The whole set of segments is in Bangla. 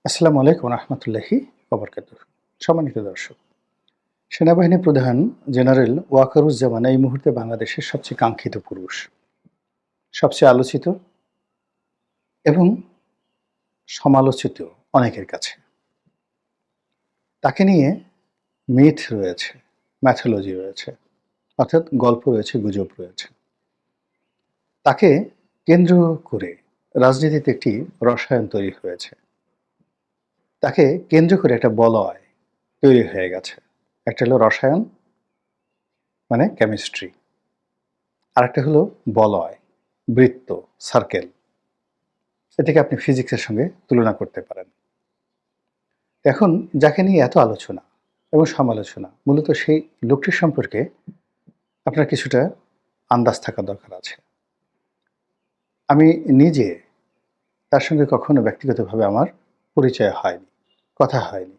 আসসালামু আলাইকুম রহমতুল্লাহি ওবরকাতুহ। সম্মানিত দর্শক, সেনাবাহিনী প্রধান জেনারেল ওয়াকারুজ্জামান এই মুহূর্তে বাংলাদেশের সবচেয়ে কাঙ্ক্ষিত পুরুষ, সবচেয়ে আলোচিত এবং সমালোচিত অনেকের কাছে। তাকে নিয়ে মিথ রয়েছে, ম্যাথোলজি রয়েছে, অর্থাৎ গল্প রয়েছে, গুজব রয়েছে। তাকে কেন্দ্র করে রাজনীতিতে একটি রসায়ন তৈরি হয়েছে। তাকে কেন্দ্র করে একটা বলয় তৈরি হয়ে গেছে। একটা হলো রসায়ন, মানে কেমিস্ট্রি। আরেকটা হলো বলয়, বৃত্ত, সার্কেল। এটাকে আপনি ফিজিক্সের সঙ্গে তুলনা করতে পারেন। এখন যাকে নিয়ে এত আলোচনা এবং সমালোচনা, মূলত সেই লোকটির সম্পর্কে আপনার কিছুটা আন্দাজ থাকা দরকার আছে। আমি নিজে তার সঙ্গে কখনো ব্যক্তিগতভাবে আমার পরিচয় হয়নি, কথা হয়নি,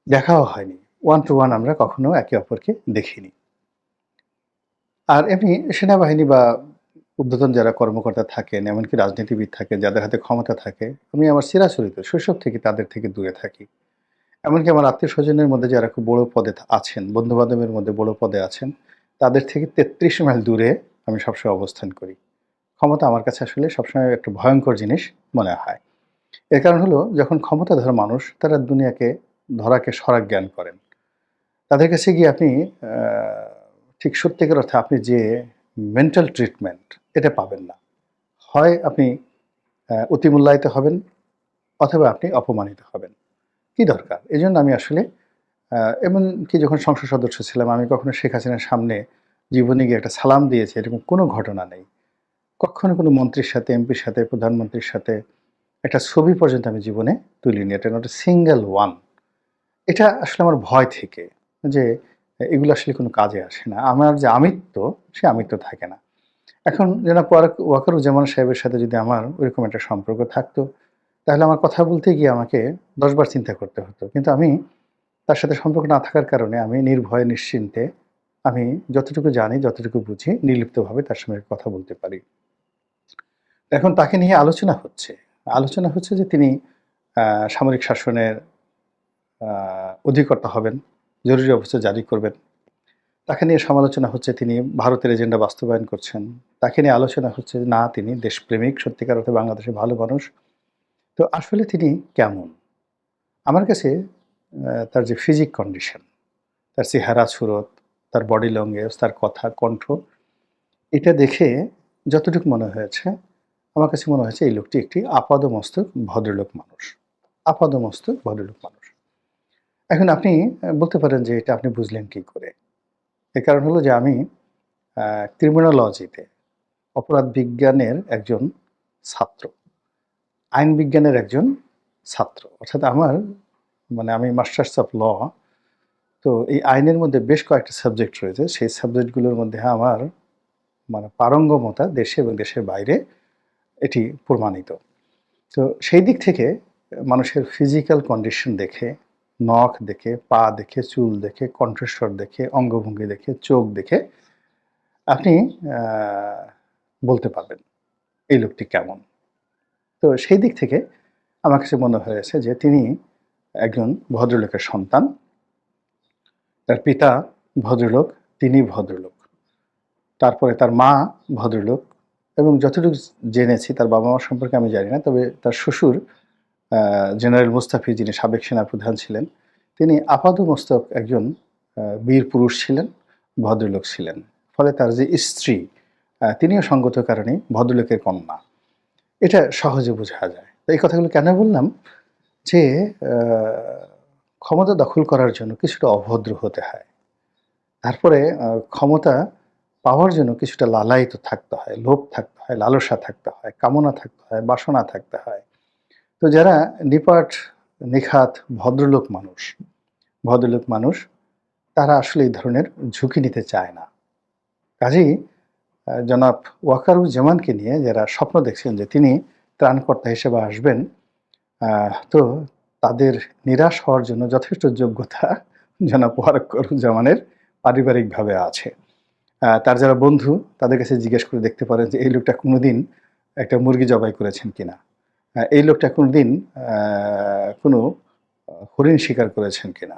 দেখাও হয়নি। ওয়ান টু ওয়ান আমরা কখনো একে অপরকে দেখিনি। আর এমনি সেনাবাহিনী বা ঊর্ধ্বতন যারা কর্মকর্তা থাকেন, এমনকি রাজনীতিবিদ থাকেন, যাদের হাতে ক্ষমতা থাকে, আমি আমার চিরাচরিত শৈশব থেকে তাদের থেকে দূরে থাকি। এমনকি আমার আত্মীয়স্বজনের মধ্যে যারা খুব বড় পদে আছেন, বন্ধু-বান্ধবের মধ্যে বড় পদে আছেন, তাদের থেকে ৩৩ মাইল দূরে আমি সবসময় অবস্থান করি। ক্ষমতা আমার কাছে আসলে সবসময় একটা ভয়ঙ্কর জিনিস মনে হয়। এর কারণ হলো, যখন ক্ষমতাধর মানুষ তারা দুনিয়াকে ধরাকে সরাক জ্ঞান করেন। তাদের কাছে গিয়ে আপনি আ ঠিক সত্যিকার অর্থে আপনি যে মেন্টাল ট্রিটমেন্ট, এটা পাবেন না। হয় আপনি অতিমূল্যায়িত হবেন, অথবা আপনি অপমানিত হবেন। কি দরকার? এজন্য আমি আসলে আ এমনকি যখন সংসদ সদস্য ছিলাম, আমি কখনো শেখ হাসিনার সামনে জীবনে গিয়ে একটা সালাম দিয়েছি, এরকম কোনো ঘটনা নেই। কক্ষনো কোনো মন্ত্রীর সাথে, এমপির সাথে, প্রধানমন্ত্রীর সাথে একটা ছবি পর্যন্ত আমি জীবনে তুলিনি। এটা নট এ সিঙ্গেল ওয়ান। এটা আসলে আমার ভয় থেকে, যে এগুলো আসলে কোনো কাজে আসে না। আমার যে আমিত্ব, সে আমিত্ব থাকে না। এখন জনাব ওয়াকারুজ্জামান সাহেবের সাথে যদি আমার ওইরকম একটা সম্পর্ক থাকতো, তাহলে আমার কথা বলতে গিয়ে আমাকে ১০ বার চিন্তা করতে হতো। কিন্তু আমি তার সাথে সম্পর্ক না থাকার কারণে আমি নির্ভয়ে নিশ্চিন্তে, আমি যতটুকু জানি, যতটুকু বুঝি, নির্লিপ্তভাবে তার সঙ্গে কথা বলতে পারি। এখন তাকে নিয়ে আলোচনা হচ্ছে। আলোচনা হচ্ছে যে তিনি আ সামরিক শাসনের আ অধিকর্তা হবেন, জরুরি অবস্থা জারি করবেন। তাকে নিয়ে সমালোচনা হচ্ছে তিনি ভারতের এজেন্ডা বাস্তবায়ন করছেন। তাকে নিয়ে আলোচনা হচ্ছে না, তিনি দেশপ্রেমিক, সত্যিকার অর্থে বাংলাদেশের ভালো মানুষ। তো আসলে তিনি কেমন? আমার কাছে তার যে ফিজিক কন্ডিশন, তার চেহারা সুরত, তার বডি ল্যাঙ্গুয়েজ, তার কথা, কণ্ঠ, এটা দেখে যতটুকু মনে হয়েছে, আমার কাছে মনে হয়েছে এই লোকটি একটি আপাদমস্তক ভদ্রলোক মানুষ। আপাদমস্তক ভদ্রলোক মানুষ। এখন আপনি বলতে পারেন যে এটা আপনি বুঝলেন কি করে? এর কারণ হলো যে আমি আ ক্রিমিনোলজিতে, অপরাধ বিজ্ঞানের একজন ছাত্র। আইন বিজ্ঞানের একজন ছাত্র। অর্থাৎ আমার, মানে আমি মাস্টার্স অফ ল। তো এই আইনের মধ্যে বেশ কয়েকটা সাবজেক্ট রয়েছে। সেই সাবজেক্টগুলোর মধ্যে আমার, মানে পারঙ্গমতা দেশে এবং দেশের বাইরে এটি প্রমাণিত। তো সেই দিক থেকে মানুষের ফিজিক্যাল কন্ডিশন দেখে, নখ দেখে, পা দেখে, চুল দেখে, কণ্ঠস্বর দেখে, অঙ্গভঙ্গি দেখে, চোখ দেখে আপনি আ বলতে পারবেন এই লোকটি কেমন। তো সেই দিক থেকে আমার কাছে মনে হয়েছে যে তিনি একজন ভদ্রলোকের সন্তান। তার পিতা ভদ্রলোক, তিনি ভদ্রলোক। তারপরে তার মা ভদ্রলোক, এবং যতটুকু জেনেছি তার বাবা-মা সম্পর্কে আমি জানি না। তবে তার শ্বশুর জেনারেল মুস্তাফি, যিনি সাবেক সেনাপ্রধান ছিলেন, তিনি আপাদমস্তক একজন বীর পুরুষ ছিলেন, ভদ্রলোক ছিলেন। ফলে তার যে স্ত্রী, তিনিও সঙ্গত কারণেই ভদ্রলোকের কন্যা। এটা সহজে বোঝা যায়। তো এই কথাগুলো কেন বললাম? যে আ ক্ষমতা দখল করার জন্য কিছুটা অভদ্র হতে হয়। তারপরে ক্ষমতা পাওয়ার জন্য কিছুটা লালায়িত থাকতে হয়, লোভ থাকতে হয়, লালসা থাকতে হয়, কামনা থাকতে হয়, বাসনা থাকতে হয়। তো যারা নিপাট, নিখাত ভদ্রলোক মানুষ, তারা আসলে এই ধরনের ঝুঁকি নিতে চায় না। কাজেই জনাব ওয়াকারুজ্জামানকে নিয়ে যারা স্বপ্ন দেখছেন যে তিনি ত্রাণকর্তা হিসেবে আসবেন, তো তাদের নিরাশ হওয়ার জন্য যথেষ্ট যোগ্যতা জনাব ওয়াকারুজ্জামানের পারিবারিকভাবে আছে। তার যারা বন্ধু, তাদের কাছে জিজ্ঞেস করে দেখতে পারেন যে এই লোকটা কোনোদিন একটা মুরগি জবাই করেছেন কিনা। এই লোকটা কোনোদিন কোনো হরিণ শিকার করেছেন কিনা।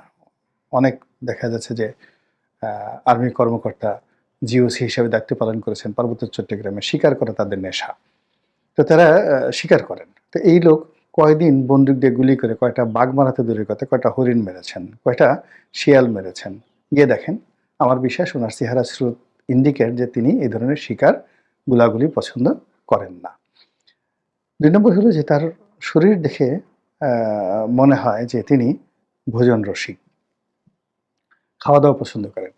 অনেক দেখা যাচ্ছে যে আর্মি কর্মকর্তা জিওসি হিসেবে দায়িত্ব পালন করেছেন পার্বত্য চট্টগ্রামে, শিকার করা তাদের নেশা। তো তারা শিকার করেন। তো এই লোক কয়দিন বন্দুক দিয়ে গুলি করে কয়টা বাঘ মারা তো দূরের কথা, কয়টা হরিণ মেরেছেন, কয়টা শিয়াল মেরেছেন। গিয়ে দেখেন, আমার বিশ্বাস উনার চেহারা স্রোত ইন্ডিকেট যে তিনি এই ধরনের শিকার গুলাগুলি পছন্দ করেন না। ২ নম্বর হলো যে তার শরীর দেখে মনে হয় যে তিনি ভোজন রসিক, খাওয়া-দাওয়া পছন্দ করেন।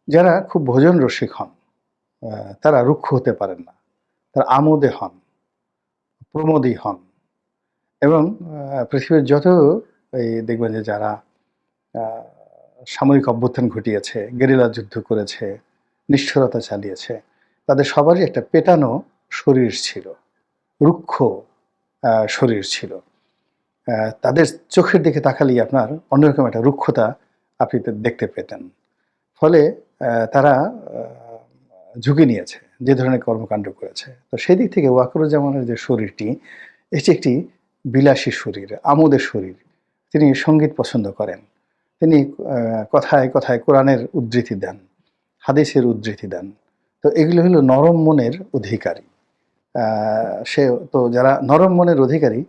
যারা খুব ভোজন রসিক হন, তারা রুক্ষ হতে পারেন না। তারা আমোদে হন, প্রমোদী হন এবং পৃথিবীর যত এই দেখবেন যে যারা আ সামরিক অভ্যুত্থান ঘটিয়েছে, গেরিলা যুদ্ধ করেছে, নিষ্ঠুরতা চালিয়েছে, তাদের সবারই একটা পেটানো শরীর ছিল, রুক্ষ শরীর ছিল। তাদের চোখের দিকে তাকালেই আপনার অন্যরকম একটা রুক্ষতা আপনি দেখতে পেতেন। ফলে তারা ঝুঁকি নিয়েছে, যে ধরনের কর্মকাণ্ড করেছে। তো সেদিক থেকে ওয়াকারুজ্জামানের যে শরীরটি, এটি একটি বিলাসী শরীর, আমোদের শরীর। তিনি সঙ্গীত পছন্দ করেন। তিনি কথায়, কথায় কোরআনের উদ্ধৃতি দেন, হাদিসের উদ্ধৃতি দেন। তো এগুলো হলো নরম মনের অধিকারী। সে তো যারা নরম মনের অধিকারী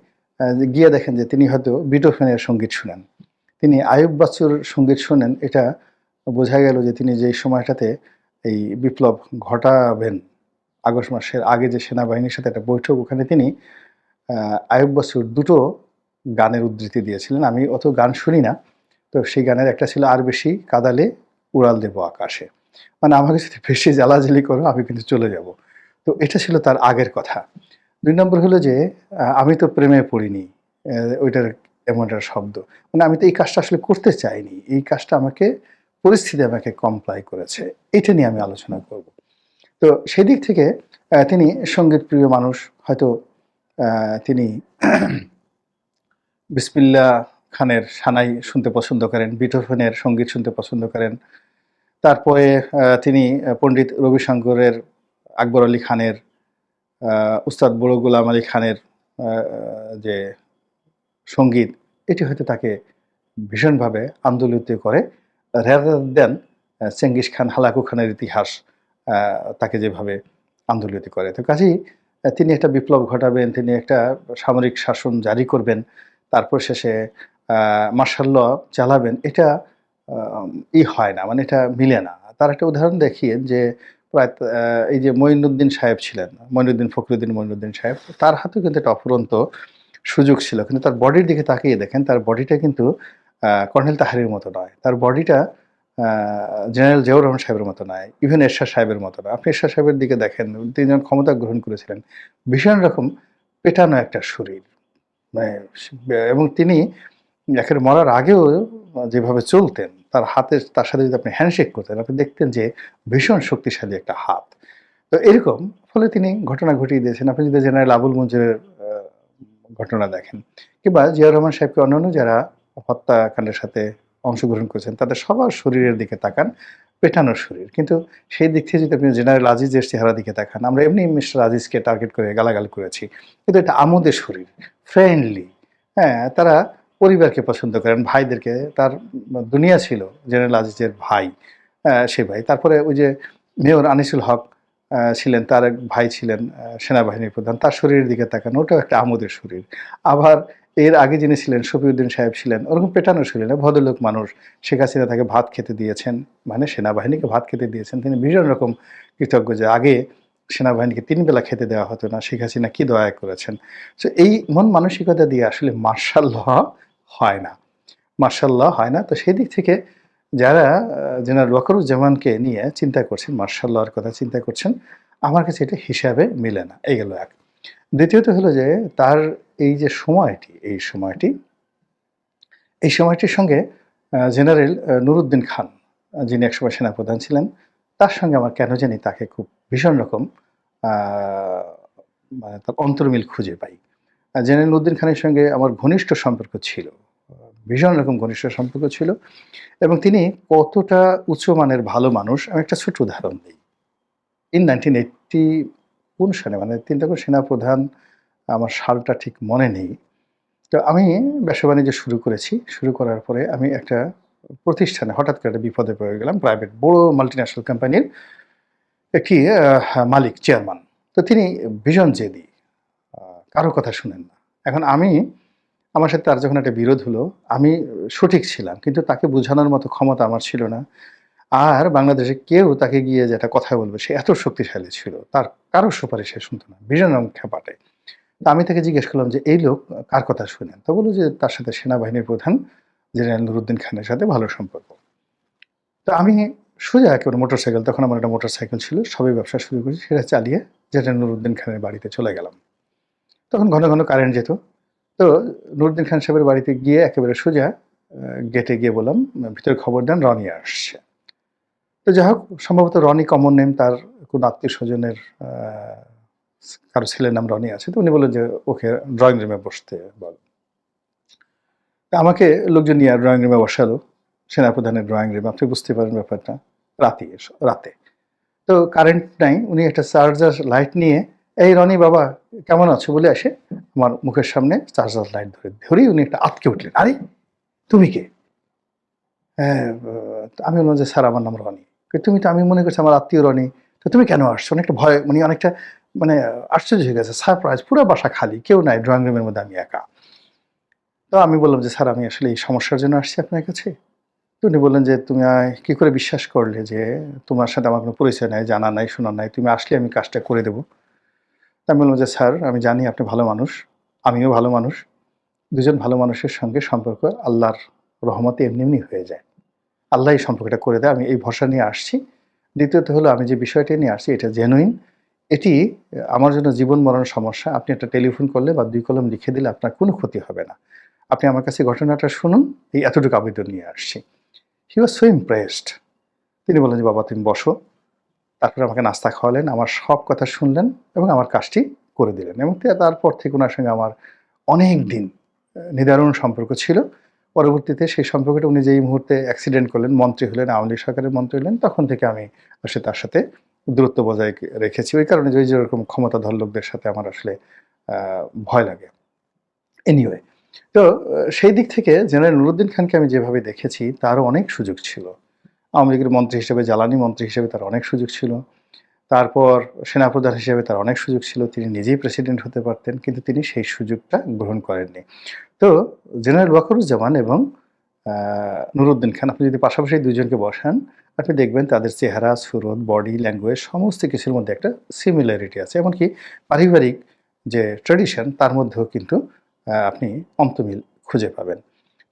গিয়ে দেখেন যে তিনি হয়তো বিটোফেনের সঙ্গীত শুনেন। তিনি আইয়ুব বাচ্চুর সঙ্গীত শোনেন, এটা বোঝা গেল যে তিনি যেই সময়টাতে এই বিপ্লব ঘটাবেন, আগস্ট মাসের আগে যে সেনাবাহিনীর সাথে একটা বৈঠক, ওখানে তিনি আইয়ুব বাচ্চুর ২ টো গানের উদ্ধৃতি দিয়েছিলেন। আমি অত গান শুনি না। তো সেই গানের একটা ছিল, আর বেশি কাঁদালে উড়াল দেবো আকাশে। মানে আমাকে যদি বেশি জ্বালাজ্বালি করো আমি কিন্তু চলে যাব। তো এটা ছিল তার আগের কথা। ২ নম্বর হলো যে আমি তো প্রেমে পড়িনি। ওইটার এমন একটা শব্দ। মানে আমি তো এই কাজটা আসলে করতে চাইনি। এই কাজটা পরিস্থিতি আমাকে কমপ্লাই করেছে। এটা নিয়ে আমি আলোচনা করব। তো সেদিক থেকে তিনি সঙ্গীতপ্রিয় মানুষ। হয়তো তিনি বিসমিল্লাহ খানের সানাই শুনতে পছন্দ করেন, বিটোফেনের সঙ্গীত শুনতে পছন্দ করেন। তারপরে তিনি পণ্ডিত রবিশঙ্করের, আকবর আলী খানের, উস্তাদ বুড়ো গোলাম আলী খানের আ যে সঙ্গীত, এটি হয়তো তাকে ভীষণভাবে আন্দোলিত করে, rather than Genghis Khan, Hulagu খানের ইতিহাস তাকে যেভাবে আন্দোলিত করে। তো কাজেই তিনি একটা বিপ্লব ঘটাবেন, তিনি একটা সামরিক শাসন জারি করবেন, তারপর শেষে মার্শাল ল চালাবেন, এটা হয় না, মানে এটা মিলে না। তার একটা উদাহরণ দেখিয়েন যে প্রায় এই যে মঈনুদ্দিন সাহেব ছিলেন, মঈনুদ্দিন সাহেব, তার হাতেও কিন্তু একটা অফুরন্ত সুযোগ ছিল। কিন্তু তার বডির দিকে তাকিয়ে দেখেন, তার বডিটা কিন্তু কর্নেল তাহারির মতো নয়। তার বডিটা আ জেনারেল জিয়াউর রহমান সাহেবের মতো নয়। ইভেন এরশাদ সাহেবের মতো না। আপনি এরশাদ সাহেবের দিকে দেখেন, তিনি যখন ক্ষমতা গ্রহণ করেছিলেন, ভীষণ রকম পেটানো একটা শরীর। মানে এবং তিনি একেবারে মরার আগেও যেভাবে চলতেন, তার সাথে যদি আপনি হ্যান্ডশেক করতেন, আপনি দেখতেন যে ভীষণ শক্তিশালী একটা হাত। তো এরকম, ফলে তিনি ঘটনা ঘটিয়ে দিয়েছেন। আপনি যদি জেনারেল আবুল মঞ্জুরের আ ঘটনা দেখেন, কিংবা জিয়াউর রহমান সাহেবকে অন্যান্য যারা হত্যাকাণ্ডের সাথে অংশগ্রহণ করেছেন, তাদের সবার শরীরের দিকে তাকান, পেটানো শরীর। কিন্তু সেই দিক থেকে যদি আপনি জেনারেল আজিজের চেহারার দিকে তাকান, আমরা এমনি মিস্টার আজিজকে টার্গেট করে গালাগালি করেছি। কিন্তু এটা আমোদের শরীর, ফ্রেন্ডলি। হ্যাঁ? তারা পরিবারকে পছন্দ করেন, ভাইদেরকে। তার দুনিয়া ছিল জেনারেল আজিজের ভাই, সে ভাই। তারপরে ওই যে মেয়র আনিসুল হক ছিলেন, তার এক ভাই ছিলেন সেনাবাহিনীর প্রধান। তার শরীরের দিকে তাকান, ওটাও একটা আমোদের শরীর। আবার এর আগে যিনি ছিলেন, শফিউদ্দিন সাহেব ছিলেন, ওরকম পেটানো শরীর না, ভদ্রলোক মানুষ। শেখ হাসিনা তাকে ভাত খেতে দিয়েছেন, মানে সেনাবাহিনীকে ভাত খেতে দিয়েছেন। তিনি ভীষণ রকম কৃতজ্ঞ যে আগে সেনাবাহিনীকে ৩ বেলা খেতে দেওয়া হতো না। শেখ হাসিনা কি দয়া করেছেন। সো এই মন মানসিকতা দিয়ে আসলে মার্শাল ল হয় না। মার্শাল ল হয় না। তো সেদিক থেকে যারা জেনারেল ওয়াকারুজ্জামানকে নিয়ে চিন্তা করছেন, মার্শাল লর কথা চিন্তা করছেন, আমার কাছে এটা হিসাবে মিলে না। এই গেল এক। দ্বিতীয়ত হলো যে তার এই যে সময়টি, এই সময়টির সঙ্গে জেনারেল নুরুদ্দিন খান, যিনি একসময় সেনাপ্রধান ছিলেন, তার সঙ্গে আমার কেন জানি তাকে খুব ভীষণ রকম আ মানে তার অন্তর্মিল খুঁজে পাই। জেনারেল নুরুদ্দিন খানের সঙ্গে আমার ঘনিষ্ঠ সম্পর্ক ছিল। ভীষণ রকম ঘনিষ্ঠ সম্পর্ক ছিল এবং তিনি কতটা উচ্চমানের ভালো মানুষ, আমি একটা ছোট্ট উদাহরণ দেই। ইন 1980 কোন সালে, মানে তিনি তখন সেনাপ্রধান, আমার সালটা ঠিক মনে নেই। তো আমি ব্যবসা-বাণিজ্য শুরু করেছি। শুরু করার পরে আমি একটা প্রতিষ্ঠানে হঠাৎ করে একটা বিপদে পড়ে গেলাম। প্রাইভেট বড় মাল্টিন্যাশনাল কোম্পানির একটি মালিক, চেয়ারম্যান। তো তিনি ভীষণ জেদি। আ কারো কথা শুনেন না। এখন আমার সাথে তার যখন একটা বিরোধ হলো, আমি সঠিক ছিলাম। কিন্তু তাকে বোঝানোর মতো ক্ষমতা আমার ছিল না। আর বাংলাদেশে কেউ তাকে গিয়ে যে একটা কথা বলবে, সে এত শক্তিশালী ছিল। তার কারো সুপারিশ সে শুনত না। ভীষণ রকম খেপাটে। তো আমি তাকে জিজ্ঞেস করলাম যে, "এই লোক কার কথা শুনেন?" তো বলল যে, "তার সাথে সেনাবাহিনীর প্রধান জেনারেল নুরুদ্দিন খানের সাথে ভালো সম্পর্ক।" তো আমি সোজা একেবারে মোটরসাইকেল, তখন আমার একটা মোটরসাইকেল ছিল। সবে ব্যবসা শুরু করেছি। সেটা চালিয়ে জেনারেল নুরুদ্দিন খানের বাড়িতে চলে গেলাম। তখন ঘন, ঘন কারেন্ট যেত। তো নুরুদ্দিন খান সাহেবের বাড়িতে গিয়ে একেবারে সোজা গেটে গিয়ে বললাম, "ভিতরে খবর দেন, রনি আসছে।" তো যাই হোক, সম্ভবত রনি কমন নেম, তার কোনো আত্মীয়স্বজনের আ কারো ছেলের নাম রনি আছে। তো উনি বললেন যে, "ওকে ড্রয়িং রুমে বসতে বল।" তা আমাকে লোকজন নিয়ে ড্রয়িং রুমে বসালো। সেনাপ্রধানের ড্রয়িং রুম। আপনি বুঝতে পারেন ব্যাপারটা। রাতে। তো কারেন্ট নাই। উনি একটা চার্জার লাইট নিয়ে, "এই রনি বাবা কেমন আছো?" বলে এসে আমার মুখের সামনে চার্জার লাইট ধরেই উনি একটা আঁতকে উঠলেন। "আরে! তুমি কে?" হ্যাঁ, আমি বললাম যে, "স্যার আমার নাম রনি।" "তুমি তো আমি মনে করছি আমার আত্মীয় রনি। তো তুমি কেন আসছো?" অনেকটা ভয়, মানে অনেকটা মানে আশ্চর্য হয়ে গেছে। সারপ্রাইজ, পুরা বাসা খালি। কেউ নাই। ড্রয়িং রুমের মধ্যে আমি একা। তো আমি বললাম যে, "স্যার আমি আসলে এই সমস্যার জন্য আসছি আপনার কাছে।" তো উনি বললেন যে, "তুমি কি করে বিশ্বাস করলে যে তোমার সাথে আমার কোনো পরিচয় নাই, জানা নাই, শোনা নাই। তুমি আসলে আমি কাজটা করে দেব?" তো আমি বললাম যে, "স্যার আমি জানি আপনি ভালো মানুষ। আমিও ভালো মানুষ। দুজন ভালো মানুষের সঙ্গে সম্পর্ক আল্লাহর রহমতে এমনি, এমনি হয়ে যায়। আল্লাহ এই সম্পর্কটা করে দেয়। আমি এই ভরসা নিয়ে আসছি। দ্বিতীয়ত হলো আমি যে বিষয়টা নিয়ে আসছি এটা জেনুইন। এটি আমার জন্য জীবন মরণ সমস্যা। আপনি একটা টেলিফোন করলে বা ২ কলম লিখে দিলে আপনার কোনো ক্ষতি হবে না। আপনি আমার কাছে ঘটনাটা শুনুন। এই এতটুকু আবেদন নিয়ে আসছি।" হি ওয়াজ সো ইমপ্রেসড। তিনি বললেন যে, "বাবা তুমি বসো।" তারপরে আমাকে নাস্তা খাওয়ালেন, আমার সব কথা শুনলেন এবং আমার কাজটি করে দিলেন। এবং তারপর থেকে উনার সঙ্গে আমার অনেক দিন নিদারুণ সম্পর্ক ছিল। পরবর্তীতে সেই সম্পর্কটা উনি যেই মুহূর্তে অ্যাক্সিডেন্ট করলেন, মন্ত্রী হলেন, আওয়ামী লীগ সরকারের মন্ত্রী হলেন, তখন থেকে আমি আসলে তার সাথে দূরত্ব বজায় রেখেছি। ওই কারণে যে ওই যেরকম ক্ষমতাধর লোকদের সাথে আমার আসলে আ ভয় লাগে। এনিওয়ে, তো সেই দিক থেকে জেনারেল নুরুদ্দিন খানকে আমি যেভাবে দেখেছি তারও অনেক সুযোগ ছিল। আওয়ামী লীগের মন্ত্রী হিসেবে, জ্বালানি মন্ত্রী হিসেবে তার অনেক সুযোগ ছিল। তারপর সেনাপ্রধান হিসেবে তার অনেক সুযোগ ছিল। তিনি নিজেই প্রেসিডেন্ট হতে পারতেন। কিন্তু তিনি সেই সুযোগটা গ্রহণ করেননি। তো জেনারেল ওয়াকারুজ্জামান এবং আ নুরুদ্দিন খান, আপনি যদি পাশাপাশি ২ জনকে বসান, আপনি দেখবেন তাদের চেহারা, সুরত, বডি ল্যাঙ্গুয়েজ সমস্ত কিছুর মধ্যে একটা সিমিলারিটি আছে। এমনকি পারিবারিক যে ট্র্যাডিশন তার মধ্যেও কিন্তু আপনি অন্তমিল খুঁজে পাবেন।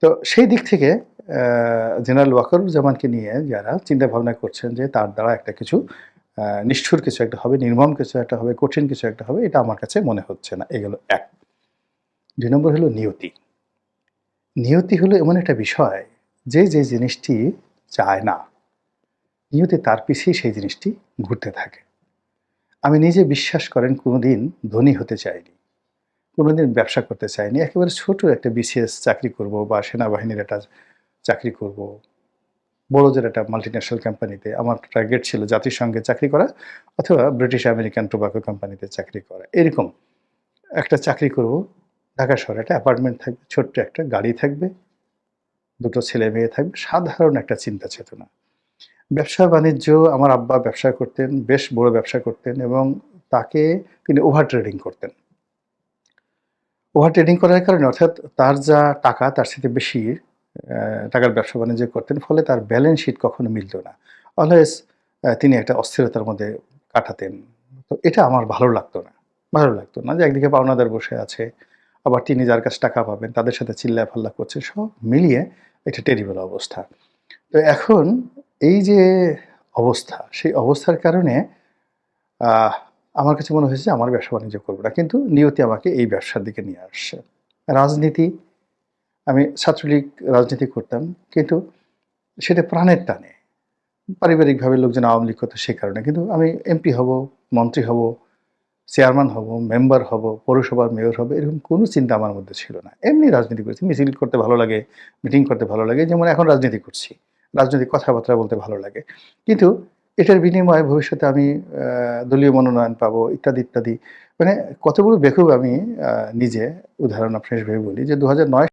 তো সেই দিক থেকে জেনারেল ওয়াকারুজ্জামানকে নিয়ে যারা চিন্তাভাবনা করছেন যে তার দ্বারা একটা কিছু নিষ্ঠুর কিছু একটা হবে, নির্মম কিছু একটা হবে, কঠিন কিছু একটা হবে, এটা আমার কাছে মনে হচ্ছে না। এই গেল ১। ২ নম্বর হলো নিয়তি। নিয়তি হলো এমন একটা বিষয় যে জিনিসটি চায় না, নিয়তি তার পিছেই সেই জিনিসটি ঘুরতে থাকে। আমি নিজে বিশ্বাস করেন কোনোদিন ধনী হতে চাইনি। কোনোদিন ব্যবসা করতে চাইনি। একেবারে ছোট একটা বিসিএস চাকরি করব বা সেনাবাহিনীর একটা চাকরি করব। বড়জোর একটা মাল্টিন্যাশনাল কোম্পানিতে আমার টার্গেট ছিল জাতিসংঘে চাকরি করা অথবা ব্রিটিশ আমেরিকান টোবাকো কোম্পানিতে চাকরি করা। এরকম একটা চাকরি করব। ঢাকা শহরে একটা অ্যাপার্টমেন্ট থাকবে, ছোট্ট একটা গাড়ি থাকবে, ২ টো ছেলে-মেয়ে থাকবে। সাধারণ একটা চিন্তা চেতনা। ব্যবসা-বাণিজ্য, আমার আব্বা ব্যবসা করতেন, বেশ বড় ব্যবসা করতেন এবং তাকে তিনি ওভার ট্রেডিং করতেন। ওভার ট্রেডিং করার কারণে, অর্থাৎ তার যা টাকা তার চাইতে বেশি টাকার ব্যবসা-বাণিজ্য করতেন। ফলে তার ব্যালেন্স শিট কখনো মিলত না। অলওয়েজ তিনি একটা অস্থিরতার মধ্যে কাটাতেন। তো এটা আমার ভালো লাগতো না। ভালো লাগতো না যে একদিকে পাওনাদার বসে আছে, আবার তিনি যার কাছে টাকা পাবেন তাদের সাথে চিল্লাফাল্লা করছে। সব মিলিয়ে একটা টেরিবল অবস্থা। তো এখন এই যে অবস্থা, সেই অবস্থার কারণে আহ আমার কাছে মনে হয়েছে যে আমার ব্যবসা-বাণিজ্য করব না। কিন্তু নিয়তি আমাকে এই ব্যবসার দিকে নিয়ে আসছে। রাজনীতি, আমি ছাত্রলীগ রাজনীতি করতাম। কিন্তু সেটা প্রাণের টানে। পারিবারিকভাবে লোকজন আওয়ামী লীগ করত সে কারণে। কিন্তু আমি এমপি হব, মন্ত্রী হব, চেয়ারম্যান হব, মেম্বার হব, পৌরসভার মেয়র হব, এরকম কোনো চিন্তা আমার মধ্যে ছিল না। এমনি রাজনীতি করেছি। মিছিল করতে ভালো লাগে, মিটিং করতে ভালো লাগে। যেমন এখন রাজনীতি করছি। রাজনৈতিক কথাবার্তা বলতে ভালো লাগে। কিন্তু এটার বিনিময়ে ভবিষ্যতে আমি দলীয় মনোনয়ন পাবো ইত্যাদি, ইত্যাদি। মানে কত বড় বেকুব আমি নিজে উদাহরণ আপনাকে ভেবে বলি যে ২০০৯